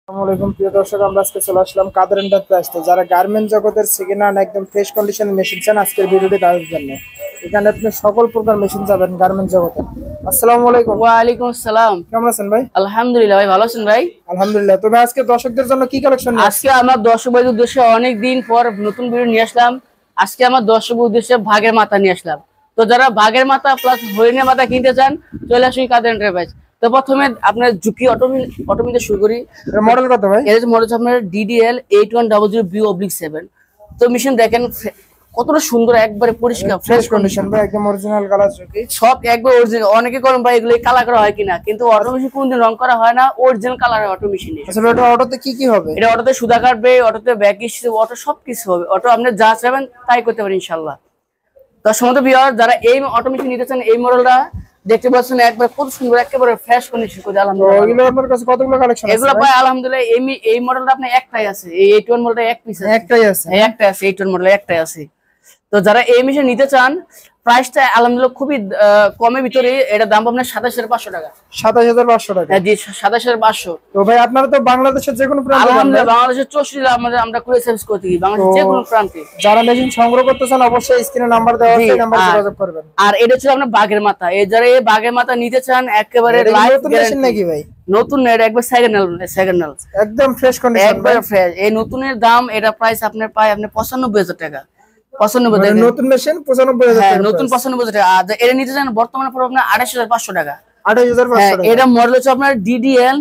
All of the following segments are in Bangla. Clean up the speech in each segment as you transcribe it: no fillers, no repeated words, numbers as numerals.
আসসালামাইকুম প্রিয় দর্শক, আমরা আজকে চলে আসলাম কাদের এন্টারপ্রাইজে। যারা গার্মেন্ট জগতের সেকেন্ড হ্যান্ড একদম ফ্রেশ কন্ডিশনের মেশিন চান, আজকের ভিডিওটি তাদের জন্য। এখানে আপনি সকল প্রকার মেশিন পাবেন গার্মেন্ট জগতে। আসসালামু আলাইকুম। ওয়ালাইকুম আসসালাম। কেমন আছেন ভাই? আলহামদুলিল্লাহ ভাই, ভালো আছেন ভাই? আলহামদুলিল্লাহ। তবে আজকে দর্শকদের জন্য কি কালেকশন নিয়ে আজকে আমার দর্শক ভাইদের উদ্দেশ্যে অনেক দিন পর নতুন ভিডিও নিয়ে আসলাম। আজকে আমার দর্শক উদ্দেশ্যে ভাগের মাথা নিয়ে আসলাম। তো যারা ভাগের মাথা প্লাস হরিণের মাথা কিনতে চান, চলে আসুন কাদের এন্টারপ্রাইজ। তো প্রথমে আপনার ঝুঁকি অটোমিতে শুরু করি। মডেল কত ভাই? এর মডেল হচ্ছে আপনার DDL 8100B/7। তো মেশিন দেখেন কতটা সুন্দর, একবারে পরিষ্কার ফ্রেশ কন্ডিশন ভাই, একদম অরিজিনাল কালার ঝুঁকি সব একবার অরিজিনাল। অনেকে করেন ভাই এগুলো কালার করা হয় কিনা, কিন্তু অটো মেশিন কোনদিন রং করা হয় না, অরিজিনাল কালার হয় অটো মেশিনে। আচ্ছা, এটা অটোতে কি কি হবে? এটা অটোতে সুতা কাটবে, অটোতে ব্যাক স্টিচ, অটো সবকিছু হবে। অটো আপনি যা চাইবেন তাই করতে পারেন ইনশাআল্লাহ। তার সময় ভিউয়ার যারা এই অটো মেশিন নিতে চান, এই মডেলটা দেখতে পাচ্ছেন একবার কত সুন্দর, একেবারে ফ্রেশ কন্ডিশন করে। আলহামদুলিল্লাহ এগুলো আপনার কাছে কতগুলো কালেকশন আছে? এগুলো ভাই আলহামদুলিল্লাহ এই মডেলটা আপনার একটাই আছে, এই 81 মডেলটা এক পিস আছে, একটাই আছে। একটাই আছে, 81 মডেল একটাই আছে। তো যারা এই মেশিন নিতে চান, প্রাইসটা আলহামদুলিল্লাহ খুবই কমের ভিতরে। এটা দাম আপনার 27500 টাকা। 27500 টাকা? হ্যাঁ জি, 27500। তো ভাই আপনারা তো বাংলাদেশের যে কোনো প্রান্তে, আলহামদুলিল্লাহ বাংলাদেশের 64 জেলা আমরা কুরিয়ার সার্ভিস করে থাকি, বাংলাদেশের যে কোনো প্রান্তে। যারা মেশিন সংগ্রহ করতে চান অবশ্যই স্ক্রিনে নাম্বার দেওয়া আছে, এই নাম্বারে যোগাযোগ করবেন। আর এটা হচ্ছে আপনার বাঘের মাথা। এই যারা এই বাঘের মাথা নিতে চান, একেবারে লাইভ মেশিন নাকি ভাই? নতুন না, এটা একবার সেকেন্ড হ্যান্ড একদম ফ্রেশ কন্ডিশন, একবার ফ্রেশ। এই নতুনের দাম, এটা প্রাইস আপনার পায় আপনি 95000 টাকা। 95 টাকা নতুন মেশিন 95000 হ্যাঁ, টাকা নতুন 95 টাকা। আর এটা নিতে চান বর্তমানে পড়বে আপনার 28500 টাকা। 28500 টাকা। এটা মডেল হচ্ছে আপনার DDL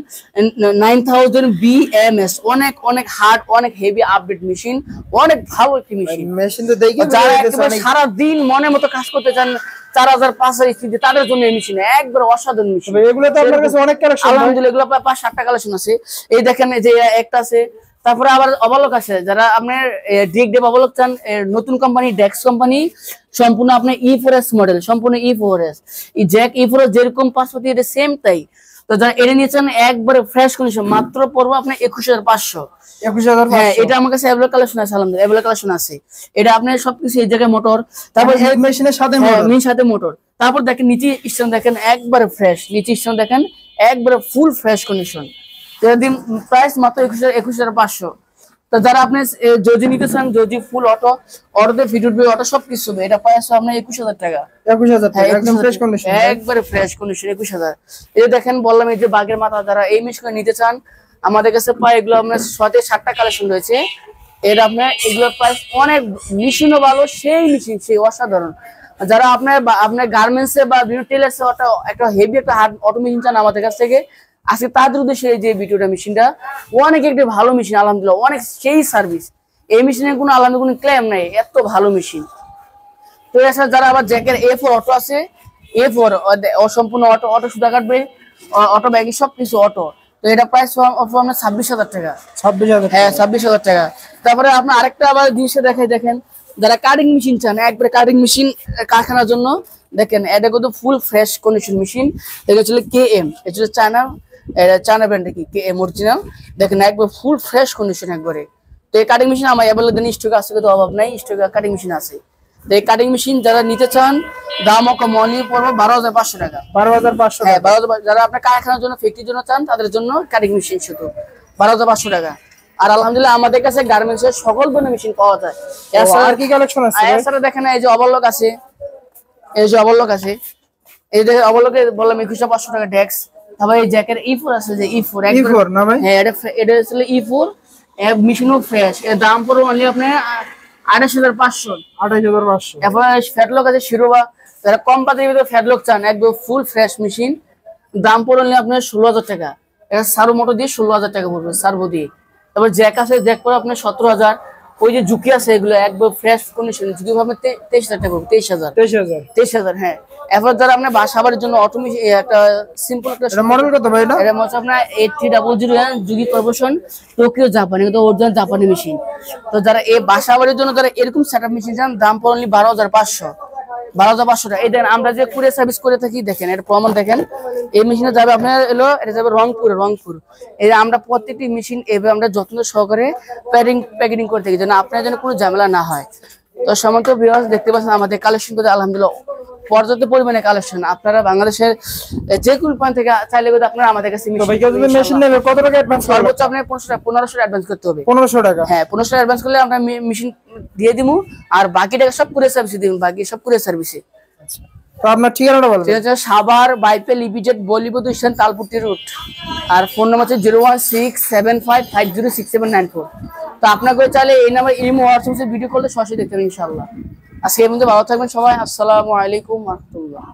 9000BMS। অনেক অনেক হার্ড, অনেক হেভি আপডেট মেশিন, অনেক ভালো একটি মেশিন। মেশিন তো দেখে যারা একেবারে সারা দিন মনের মতো কাজ করতে চান, 4000 5000 স্পিডে, তাদের জন্য এই মেশিন একবার অসাধারণ মেশিন। এগুলো তো আপনার কাছে অনেক কালেকশন? আলহামদুলিল্লাহ এগুলো প্রায় 5-7টা কালেকশন আছে। এই দেখেন, এই যে একটা আছে। তারপরে আবার অবলক আছে, যারা আপনার ডিগ অবলক চান, নতুন কোম্পানি ডেক্স কোম্পানি, সম্পূর্ণ আপনার E4S মডেল, সম্পূর্ণ E4S। এই জ্যাক E4S যেরকম পাসপোর্ট, এটা সেম তাই। তো যারা এটা নিয়েছেন একবারে ফ্রেশ কন্ডিশন, মাত্র পড়বো আপনার 21500। 21500? হ্যাঁ, এটা আমার কাছে অ্যাভেলেবল কালেকশন আছে, আলহামদুলিল্লাহ অ্যাভেলেবল কালেকশন আছে। এটা আপনার সবকিছু এই জায়গায় মোটর, তারপর এই মেশিনের সাথে সাথে মোটর। তারপর দেখেন নিচে স্টেশন, দেখেন একবারে ফ্রেশ, নিচে স্টেশন দেখেন একবারে ফুল ফ্রেশ কন্ডিশন। দিন প্রাইস মাত্র 21500। তো যারা আপনি যদি নিতে চান, যদি ফুল অটোতে ফিট উঠবে, অটো সবকিছু হবে, এটা প্রাইস আপনার 21000 টাকা। 21000 টাকা একদম ফ্রেশ কন্ডিশন, একবারে ফ্রেশ কন্ডিশন 21000। এই দেখেন বললাম, এই যে বাঘের মাথা, যারা এই মেশিন নিতে চান, আমাদের কাছে প্রায় এগুলো আপনার 6-7টা কালেকশন রয়েছে। এর আপনার এগুলোর প্রাইস অনেক, মেশিনও ভালো, সেই মেশিন সেই অসাধারণ। যারা আপনার গার্মেন্টসে বা বিভিন্ন টেলার্সে একটা হেভি একটা হার্ড অটো মেশিন চান আমাদের কাছ থেকে, আজকে তাদের উদ্দেশ্যে এই যে ভিডিওটা, মেশিনটা অনেক একটা ভালো মেশিন, আলহামদুলিল্লাহ অনেক সেই সার্ভিস। এই মেশিনের কোনো আলহামদুলিল্লাহ কোনো ক্লেম নাই, এত ভালো মেশিন। তো এছাড়া যারা আবার জ্যাকের A4 অটো আছে, A4 সম্পূর্ণ অটো সুতা কাটবে, অটো ব্যাগি সবকিছু অটো। তো এটা প্রাইস আপনার 26000 টাকা। 26000? হ্যাঁ, 26000 টাকা। তারপরে আপনার আরেকটা আবার জিনিসে দেখাই, দেখেন যারা কাটিং মেশিন চান, একবারে কাটিং মেশিন কারখানার জন্য, দেখেন এটা কিন্তু ফুল ফ্রেশ কন্ডিশন মেশিন। এটা হচ্ছে KM, এটা হচ্ছে চায়না ব্র্যান্ডের KM অরিজিনাল। দেখেন একবার ফুল ফ্রেশ কন্ডিশন একবারে। তো এই কাটিং মেশিন আমার অ্যাভেলেবল স্টক আছে, কিন্তু অভাব নাই, স্টক কাটিং মেশিন আছে। তো এই কাটিং মেশিন যারা নিতে চান, দাম কমই পড়বে 12500 টাকা। 12500? হ্যাঁ, 12000। যারা আপনার কারখানার জন্য, ফ্যাক্টরির জন্য চান, তাদের জন্য কাটিং মেশিন শুধু 12500 টাকা। আর আলহামদুলিল্লাহ আমাদের কাছে গার্মেন্টস এর সকল ধরনের মেশিন পাওয়া যায়। আর কি কালেকশন আছে? এছাড়া দেখেন এই যে অবলক আছে, এই যে অবলক আছে, এই যে অবলকে বললাম 21500 টাকা ডেক্স। তারপর এই জ্যাকের E4 আছে, যে E4 না ভাই? হ্যাঁ, এটা হচ্ছে E4 মেশিনও ফ্রেশ। এর দাম পড়বে অনলি আপনার 28500। 28500? এরপর ফ্যাটলক আছে শিরোবা, যারা কম বাজেটের ভিতরে ফ্যাটলক চান, একদম ফুল ফ্রেশ মেশিন, দাম পড়লে আপনার 16000 টাকা। এটা সার্ভো মোটর দিয়ে 16000 টাকা পড়বে, সার্ভো দিয়ে। তারপর জ্যাক আছে, জ্যাক পড়ে আপনার 17000। ওই যে ঝুঁকি আছে, এগুলো একদম ফ্রেশ কন্ডিশন, ঝুঁকি ভাবে 23000 টাকা পড়বে। 23000 হ্যাঁ। এরপর যারা আপনার বাসাবাড়ির জন্য অটোমেশন, একটা সিম্পল একটা মডেল কত ভাই? এটা হচ্ছে আপনার 8000 যুগি কর্পোরেশন, টোকিও জাপানি, কিন্তু অরিজিনাল জাপানি মেশিন। তো যারা এই বাসাবাড়ির জন্য যারা এরকম সেটআপ মেশিন চান, দাম পড়লে 12500। 12500 টাকা। এই দেখেন আমরা যে কুরিয়ার সার্ভিস করে থাকি, দেখেন এর প্রমাণ দেখেন। এই মেশিনে যাবে আপনার এটা যাবে রংপুর। এই আমরা প্রত্যেকটি মেশিন এভাবে আমরা যত্ন সহকারে প্যাকেটিং করে থাকি, যেন আপনার জন্য কোনো ঝামেলা না হয়। তো সমস্ত ভিউয়ার্স দেখতে পাচ্ছেন আমাদের কালেকশন করে আলহামদুলিল্লাহ পর্যাপ্ত পরিমাণে কালেকশন। আপনারা বাংলাদেশের যে কোনো প্রান্ত থেকে চাইলে কিন্তু আপনারা আমাদের কাছে মেশিন নেবে কত টাকা অ্যাডভান্স সর্বোচ্চ আপনার 1500 অ্যাডভান্স করতে হবে। 1500 টাকা? হ্যাঁ, 1500 অ্যাডভান্স করলে আমরা মেশিন দিয়ে দিব, আর বাকি টাকা সব কুরিয়ার সার্ভিসে দিব, বাকি সব কুরিয়ার সার্ভিসে। আচ্ছা, তো আপনার ঠিকানাটা বলবেন? ঠিক আছে, Savar বাইপেল EPZ Bollywood station তালপুটি root, আর ফোন নাম্বার হচ্ছে 01675506794। তো আপনাকে চাইলে এই নাম্বার ইমো হোয়াটসঅ্যাপে ভিডিও কলে সরাসরি দেখতে পারেন ইনশাআল্লাহ। আজকে এই পর্যন্ত, ভালো থাকবেন সবাই। আসসালামু আলাইকুম ওয়া রাহমাতুল্লাহ।